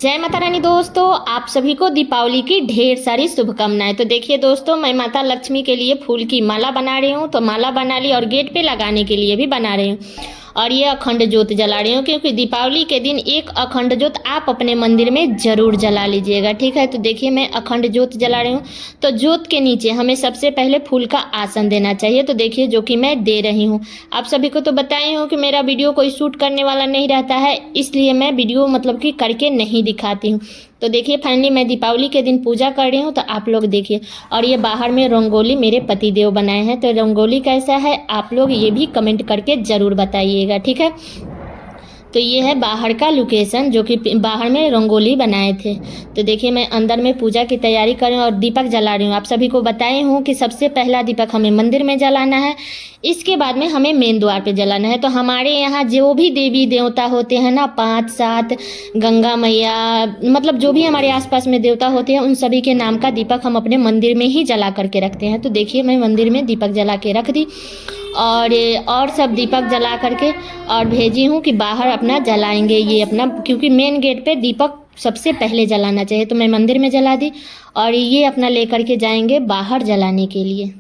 जय माता रानी दोस्तों, आप सभी को दीपावली की ढेर सारी शुभकामनाएं। तो देखिए दोस्तों, मैं माता लक्ष्मी के लिए फूल की माला बना रही हूँ। तो माला बना ली और गेट पे लगाने के लिए भी बना रही हूँ। और ये अखंड ज्योत जला रही हूँ, क्योंकि दीपावली के दिन एक अखंड ज्योत आप अपने मंदिर में ज़रूर जला लीजिएगा, ठीक है। तो देखिए मैं अखंड ज्योत जला रही हूँ। तो ज्योत के नीचे हमें सबसे पहले फूल का आसन देना चाहिए। तो देखिए जो कि मैं दे रही हूँ। आप सभी को तो बताई हूँ कि मेरा वीडियो कोई शूट करने वाला नहीं रहता है, इसलिए मैं वीडियो मतलब कि करके नहीं दिखाती हूँ। तो देखिए फाइनली मैं दीपावली के दिन पूजा कर रही हूँ, तो आप लोग देखिए। और ये बाहर में रंगोली मेरे पति देव बनाए हैं। तो रंगोली कैसा है आप लोग ये भी कमेंट करके ज़रूर बताइएगा, ठीक है। तो ये है बाहर का लोकेशन, जो कि बाहर में रंगोली बनाए थे। तो देखिए मैं अंदर में पूजा की तैयारी कर रही हूँ और दीपक जला रही हूँ। आप सभी को बताई हूँ कि सबसे पहला दीपक हमें मंदिर में जलाना है, इसके बाद में हमें मेन द्वार पे जलाना है। तो हमारे यहाँ जो भी देवी देवता होते हैं ना, 5-7 गंगा मैया, मतलब जो भी हमारे आसपास में देवता होते हैं, उन सभी के नाम का दीपक हम अपने मंदिर में ही जला करके रखते हैं। तो देखिए मैं मंदिर में दीपक जला के रख दी और सब दीपक जला करके और भेजी हूँ कि बाहर अपना जलाएंगे ये अपना, क्योंकि मेन गेट पे दीपक सबसे पहले जलाना चाहिए। तो मैं मंदिर में जला दी और ये अपना लेकर के जाएंगे बाहर जलाने के लिए।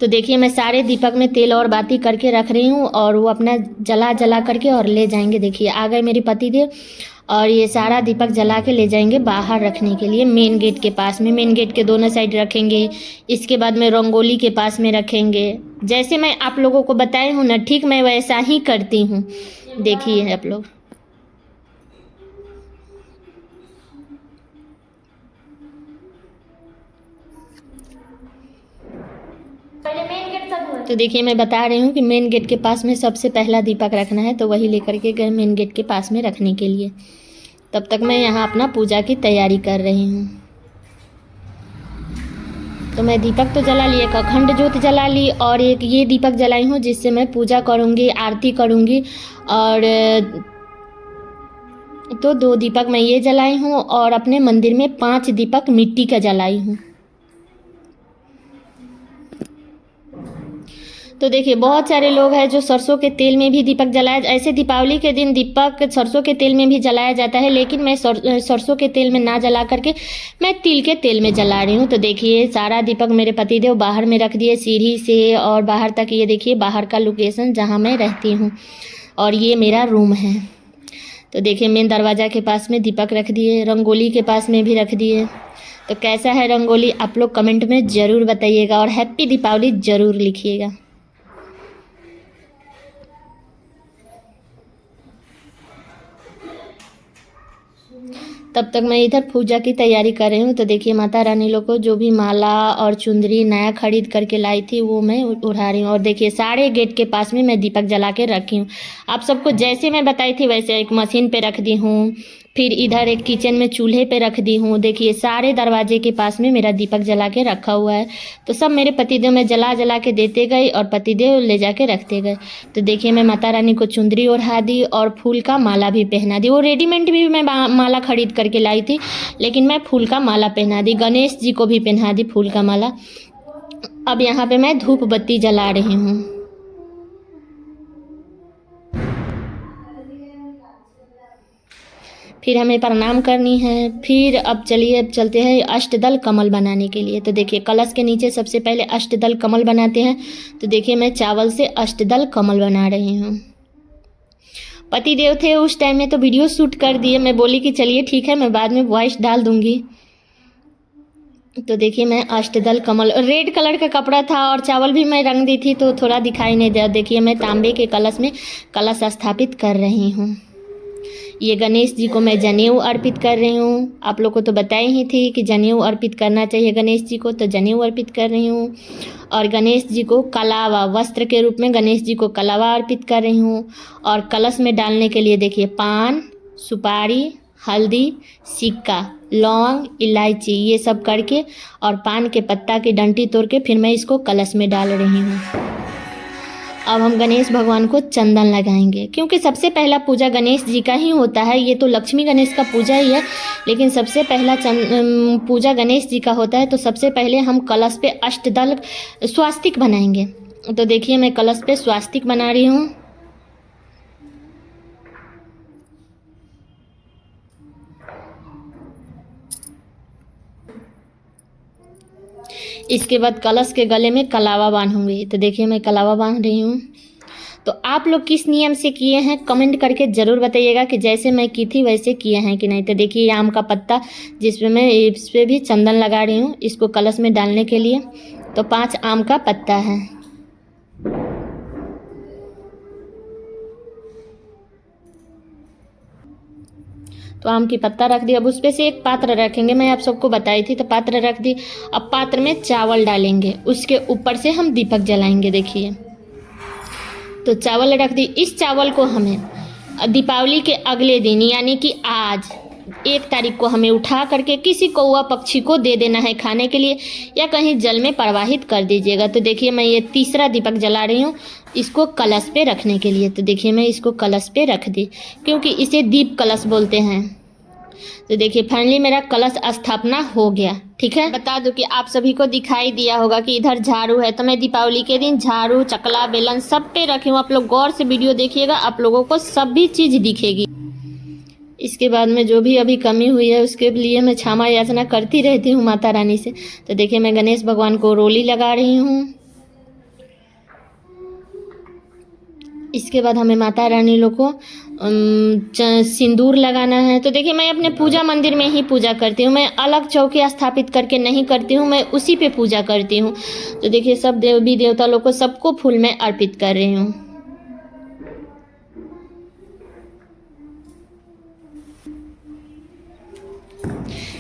तो देखिए मैं सारे दीपक में तेल और बाती करके रख रही हूँ और वो अपना जला करके और ले जाएंगे। देखिए आ गए मेरे पति देव और ये सारा दीपक जला के ले जाएंगे बाहर रखने के लिए, मेन गेट के पास में। मेन गेट के दोनों साइड रखेंगे, इसके बाद में रंगोली के पास में रखेंगे। जैसे मैं आप लोगों को बताई हूँ ना, ठीक मैं वैसा ही करती हूँ। देखिए आप लोग। तो देखिए मैं बता रही हूँ कि मेन गेट के पास में सबसे पहला दीपक रखना है, तो वही लेकर के गए मेन गेट के पास में रखने के लिए। तब तक मैं यहाँ अपना पूजा की तैयारी कर रही हूँ। तो मैं दीपक तो जला ली, एक अखंड ज्योत जला ली और एक ये दीपक जलाई हूँ जिससे मैं पूजा करूँगी, आरती करूँगी। और तो 2 दीपक मैं ये जलाई हूँ और अपने मंदिर में 5 दीपक मिट्टी का जलाई हूँ। तो देखिए बहुत सारे लोग हैं जो सरसों के तेल में भी दीपक जलाया, ऐसे दीपावली के दिन दीपक सरसों के तेल में भी जलाया जाता है, लेकिन मैं सरसों के तेल में ना जला करके मैं तिल के तेल में जला रही हूँ। तो देखिए सारा दीपक मेरे पतिदेव बाहर में रख दिए, सीढ़ी से और बाहर तक। ये देखिए बाहर का लोकेशन जहाँ मैं रहती हूँ और ये मेरा रूम है। तो देखिए मेन दरवाज़ा के पास में दीपक रख दिए, रंगोली के पास में भी रख दिए। तो कैसा है रंगोली आप लोग कमेंट में ज़रूर बताइएगा और हैप्पी दीपावली ज़रूर लिखिएगा। तब तक मैं इधर पूजा की तैयारी कर रही हूँ। तो देखिए माता रानी लोग को जो भी माला और चुंदरी नया खरीद करके लाई थी वो मैं उठा रही हूँ। और देखिए सारे गेट के पास में मैं दीपक जला के रखी हूँ। आप सबको जैसे मैं बताई थी वैसे एक मशीन पे रख दी हूँ, फिर इधर एक किचन में चूल्हे पे रख दी हूँ। देखिए सारे दरवाजे के पास में मेरा दीपक जला के रखा हुआ है। तो सब मेरे पतिदेव में जला के देते गए और पतिदेव ले जाके रखते गए। तो देखिए मैं माता रानी को चुंदरी ओढ़ा दी और फूल का माला भी पहना दी। वो रेडीमेड भी मैं माला खरीद करके लाई थी, लेकिन मैं फूल का माला पहना दी। गणेश जी को भी पहना दी फूल का माला। अब यहाँ पे मैं धूप बत्ती जला रही हूँ। फिर हमें प्रणाम करनी है। फिर अब चलिए अब चलते हैं अष्टदल कमल बनाने के लिए। तो देखिए कलश के नीचे सबसे पहले अष्टदल कमल बनाते हैं। तो देखिए मैं चावल से अष्टदल कमल बना रही हूँ। पति देव थे उस टाइम में तो वीडियो शूट कर दिए। मैं बोली कि चलिए ठीक है, मैं बाद में वॉइस डाल दूंगी। तो देखिए मैं अष्टदल कमल, रेड कलर का कपड़ा था और चावल भी मैं रंग दी थी तो थोड़ा दिखाई नहीं दिया। देखिए मैं तांबे के कलश में कलश स्थापित कर रही हूँ। ये गणेश जी को मैं जनेऊ अर्पित कर रही हूँ। आप लोग को तो बताई ही थी कि जनेऊ अर्पित करना चाहिए गणेश जी को, तो जनेऊ अर्पित कर रही हूँ। और गणेश जी को कलावा, वस्त्र के रूप में गणेश जी को कलावा अर्पित कर रही हूँ। और कलश में डालने के लिए देखिए पान, सुपारी, हल्दी, सिक्का, लौंग, इलायची ये सब करके और पान के पत्ता की डंटी तोड़ के फिर मैं इसको कलश में डाल रही हूँ। अब हम गणेश भगवान को चंदन लगाएंगे, क्योंकि सबसे पहला पूजा गणेश जी का ही होता है। ये तो लक्ष्मी गणेश का पूजा ही है, लेकिन सबसे पहला पूजा गणेश जी का होता है। तो सबसे पहले हम कलश पे अष्टदल स्वास्तिक बनाएंगे। तो देखिए मैं कलश पे स्वास्तिक बना रही हूँ। इसके बाद कलश के गले में कलावा बांधूंगी। तो देखिए मैं कलावा बांध रही हूँ। तो आप लोग किस नियम से किए हैं कमेंट करके ज़रूर बताइएगा कि जैसे मैं की थी वैसे किए हैं कि नहीं। तो देखिए आम का पत्ता जिसपे मैं इस पर भी चंदन लगा रही हूँ इसको कलश में डालने के लिए। तो 5 आम का पत्ता है। तो आम की पत्ता रख दी। अब उस पे से एक पात्र रखेंगे, मैं आप सबको बताई थी। तो पात्र रख दी। अब पात्र में चावल डालेंगे, उसके ऊपर से हम दीपक जलाएंगे। देखिए तो चावल रख दी। इस चावल को हमें दीपावली के अगले दिन यानी कि आज 1 तारीख को हमें उठा करके किसी कौवा पक्षी को दे देना है खाने के लिए, या कहीं जल में प्रवाहित कर दीजिएगा। तो देखिए मैं ये तीसरा दीपक जला रही हूँ इसको कलश पे रखने के लिए। तो देखिए मैं इसको कलश पे रख दी क्योंकि इसे दीप कलश बोलते हैं। तो देखिए फाइनली मेरा कलश स्थापना हो गया। ठीक है, बता दूं कि आप सभी को दिखाई दिया होगा कि इधर झाड़ू है। तो मैं दीपावली के दिन झाड़ू, चकला, बेलन सब पे रखी हूँ। आप लोग गौर से वीडियो देखिएगा, आप लोगों को सभी चीज़ दिखेगी। इसके बाद में जो भी अभी कमी हुई है उसके लिए मैं क्षमा याचना करती रहती हूँ माता रानी से। तो देखिए मैं गणेश भगवान को रोली लगा रही हूँ। इसके बाद हमें माता रानी लोग को सिंदूर लगाना है। तो देखिए मैं अपने पूजा मंदिर में ही पूजा करती हूँ। मैं अलग चौकी स्थापित करके नहीं करती हूँ, मैं उसी पे पूजा करती हूँ। तो देखिए सब देवी देवता लोग को सबको फूल मैं अर्पित कर रही हूँ।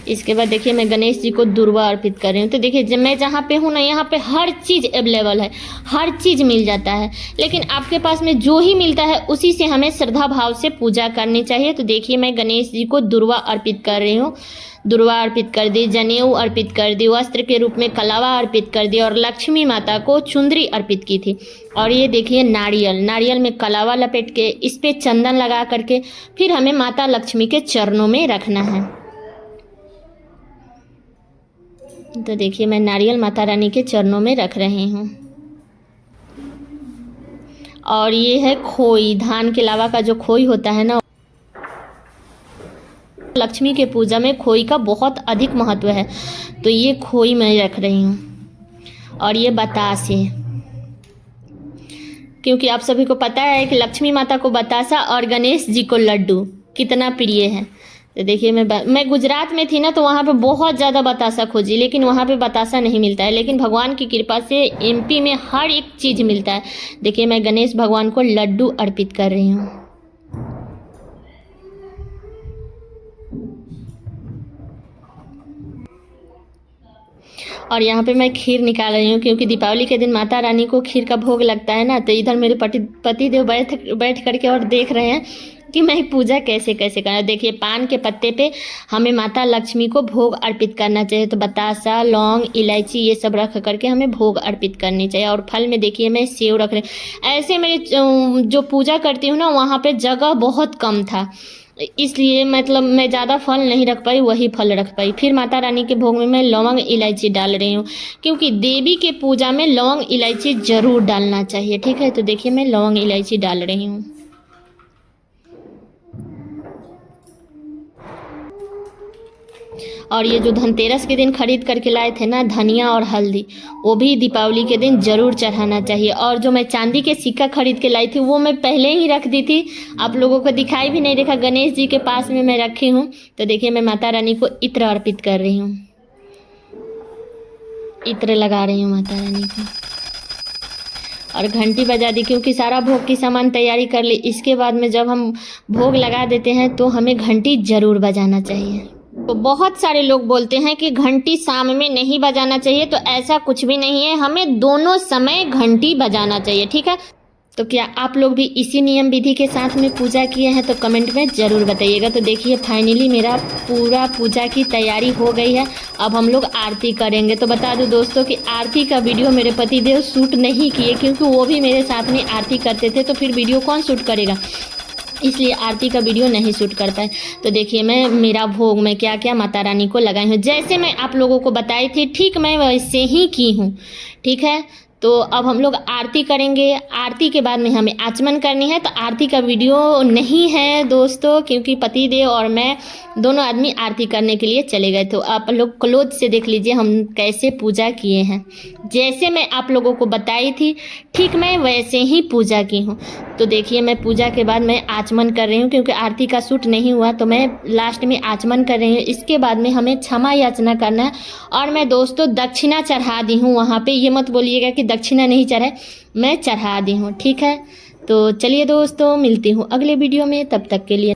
इसके बाद देखिए मैं गणेश जी को दुर्वा अर्पित कर रही हूँ। तो देखिए जब मैं जहाँ पे हूँ ना यहाँ पे हर चीज़ अवेलेबल है, हर चीज़ मिल जाता है। लेकिन आपके पास में जो ही मिलता है उसी से हमें श्रद्धा भाव से पूजा करनी चाहिए। तो देखिए मैं गणेश जी को दुर्वा अर्पित कर रही हूँ। दुर्वा अर्पित कर दी, जनेऊ अर्पित कर दी, वस्त्र के रूप में कलावा अर्पित कर दी और लक्ष्मी माता को चुंदरी अर्पित की थी। और ये देखिए नारियल में कलावा लपेट के इस पर चंदन लगा करके फिर हमें माता लक्ष्मी के चरणों में रखना है। तो देखिए मैं नारियल माता रानी के चरणों में रख रही हूँ। और ये है खोई, धान के लावा का जो खोई होता है ना, लक्ष्मी के पूजा में खोई का बहुत अधिक महत्व है। तो ये खोई मैं रख रही हूँ। और ये बतासे, क्योंकि आप सभी को पता है कि लक्ष्मी माता को बतासा और गणेश जी को लड्डू कितना प्रिय है। तो देखिए मैं गुजरात में थी ना, तो वहाँ पे बहुत ज़्यादा बतासा खोजी, लेकिन वहाँ पे बतासा नहीं मिलता है। लेकिन भगवान की कृपा से एमपी में हर एक चीज़ मिलता है। देखिए मैं गणेश भगवान को लड्डू अर्पित कर रही हूँ। और यहाँ पे मैं खीर निकाल रही हूँ क्योंकि दीपावली के दिन माता रानी को खीर का भोग लगता है ना। तो इधर मेरे पति देव बैठ करके और देख रहे हैं कि मैं पूजा कैसे करूँ। देखिए पान के पत्ते पे हमें माता लक्ष्मी को भोग अर्पित करना चाहिए। तो बतासा, लौंग, इलायची ये सब रख करके हमें भोग अर्पित करनी चाहिए। और फल में देखिए मैं सेव रख रही हूँ। ऐसे मेरे जो पूजा करती हूँ ना वहाँ पे जगह बहुत कम था, इसलिए मतलब मैं ज़्यादा फल नहीं रख पाई, वही फल रख पाई। फिर माता रानी के भोग में मैं लौंग इलायची डाल रही हूँ क्योंकि देवी के पूजा में लौंग इलायची ज़रूर डालना चाहिए। ठीक है, तो देखिए मैं लौंग इलायची डाल रही हूँ। और ये जो धनतेरस के दिन खरीद करके लाए थे ना धनिया और हल्दी, वो भी दीपावली के दिन ज़रूर चढ़ाना चाहिए। और जो मैं चांदी के सिक्का खरीद के लाई थी वो मैं पहले ही रख दी थी, आप लोगों को दिखाई भी नहीं देखा। गणेश जी के पास में मैं रखी हूँ। तो देखिए मैं माता रानी को इत्र अर्पित कर रही हूँ, इत्र लगा रही हूँ माता रानी को। और घंटी बजा दी क्योंकि सारा भोग की सामान तैयारी कर ली। इसके बाद में जब हम भोग लगा देते हैं तो हमें घंटी ज़रूर बजाना चाहिए। तो बहुत सारे लोग बोलते हैं कि घंटी शाम में नहीं बजाना चाहिए, तो ऐसा कुछ भी नहीं है, हमें दोनों समय घंटी बजाना चाहिए। ठीक है, तो क्या आप लोग भी इसी नियम विधि के साथ में पूजा किए हैं तो कमेंट में ज़रूर बताइएगा। तो देखिए फाइनली मेरा पूरा पूजा की तैयारी हो गई है। अब हम लोग आरती करेंगे। तो बता दूं दोस्तों कि आरती का वीडियो मेरे पतिदेव शूट नहीं किए क्योंकि वो भी मेरे साथ में आरती करते थे, तो फिर वीडियो कौन शूट करेगा, इसलिए आरती का वीडियो नहीं शूट कर पाए। तो देखिए मैं मेरा भोग में क्या क्या माता रानी को लगाई हूँ, जैसे मैं आप लोगों को बताई थी ठीक मैं वैसे ही की हूँ। ठीक है, तो अब हम लोग आरती करेंगे। आरती के बाद में हमें आचमन करनी है। तो आरती का वीडियो नहीं है दोस्तों, क्योंकि पति देव और मैं दोनों आदमी आरती करने के लिए चले गए। तो आप लोग क्लोज से देख लीजिए हम कैसे पूजा किए हैं। जैसे मैं आप लोगों को बताई थी ठीक मैं वैसे ही पूजा की हूँ। तो देखिए मैं पूजा के बाद मैं आचमन कर रही हूँ, क्योंकि आरती का शूट नहीं हुआ तो मैं लास्ट में आचमन कर रही हूँ। इसके बाद में हमें क्षमा याचना करना है। और मैं दोस्तों दक्षिणा चढ़ा दी हूँ वहाँ पे, ये मत बोलिएगा कि दक्षिणा नहीं चढ़ाए, मैं चढ़ा दी हूँ। ठीक है, तो चलिए दोस्तों मिलती हूँ अगले वीडियो में, तब तक के लिए